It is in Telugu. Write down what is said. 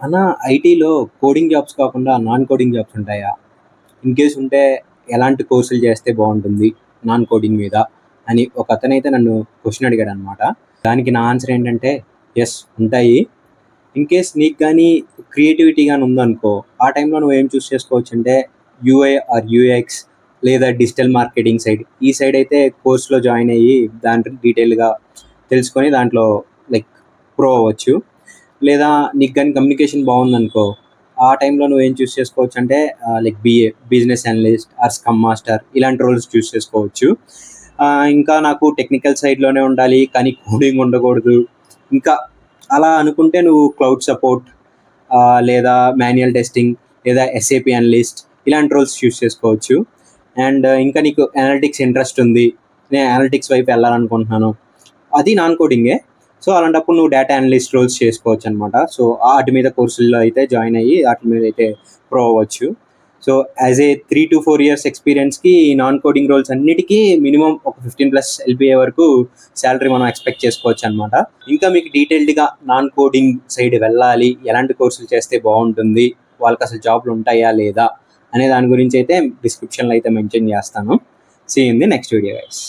అన్న ఐటీలో కోడింగ్ జాబ్స్ కాకుండా నాన్ కోడింగ్ జాబ్స్ ఉంటాయా? ఇన్ కేస్ ఉంటే ఎలాంటి కోర్సులు చేస్తే బావుంటుంది నాన్ కోడింగ్ మీద? అని ఒకతనైతే నన్ను క్వెషన్ అడిగాడనమాట. దానికి నా ఆన్సర్ ఏంటంటే, యెస్ ఉంటాయి. ఇన్ కేస్ నీకు గానీ క్రియేటివిటీ గాని ఉందనుకో, ఆ టైంలో నువ్వేం చూస్ చేసుకోవచ్చంటే యూఐ ఆర్ యూఎక్స్ లేదా డిజిటల్ మార్కెటింగ్ సైడ్. ఈ సైడ్ అయితే కోర్స్‌లో జాయిన్ అయ్యి దాంట్లో డీటెయిల్‌గా తెలుసుకొని దాంట్లో లైక్ ప్రో అవ్వచ్చు. లేదా నీకు గాని కమ్యూనికేషన్ బావుందనుకో, ఆ టైంలో నువ్వేం చూస్ చేసుకోవచ్చంటే like BA, business analyst or scrum master ఇలాంటి రోల్స్ చూస్ చేసుకోవచ్చు. ఇంకా నాకు టెక్నికల్ సైడ్‌లోనే ఉండాలి, కానీ కోడింగ్ ఉండకూడదు. ఇంకా అలా అనుకుంటే నువ్వు క్లౌడ్ సపోర్ట్ లేదా మాన్యుయల్ టెస్టింగ్ లేదా ఎస్ఏపీ అనలిస్ట్ ఇలాంటి రోల్స్ చూస్ చేసుకోవచ్చు. అండ్ ఇంకా నీకు అనలిటిక్స్ ఇంట్రెస్ట్ ఉంది. నేను అనలిటిక్స్ వైపు వెళ్ళాలనుకుంటున్నాను. అది నాన్ కోడింగే. సో, అలాంటప్పుడు నువ్వు డేటా అనలిస్ట్ రోల్స్ చేసుకోవచ్చనమాట. సో, ఆటి మీద కోర్సుల్లో అయితే జాయిన్ అయ్యి ఆటిల మీద అయితే ప్రో అవ్వచ్చు. సో, యాజ్ ఏ 3-4 ఇయర్స్ ఎక్స్‌పీరియన్స్‌కి ఈ నాన్ కోడింగ్ రోల్స్ అన్నిటికీ మినిమమ్ ఒక 15+ ఎల్‌పీఏ వరకు సాలరీ మనం ఎక్స్‌పెక్ట్ చేసుకోవచ్చనమాట. ఇంకా మీకు డీటెయిల్డ్‌గా నాన్ కోడింగ్ సైడ్ వెళ్ళాలి, ఎలాంటి కోర్సులు చేస్తే బావుంటుంది, వాళ్ళకసలు జాబ్‌లుంటాయా లేదా అనే దాని గురించైతే డిస్క్రిప్షన్‌లో అయితే మెన్షన్ చేస్తాను. See you in the next video guys.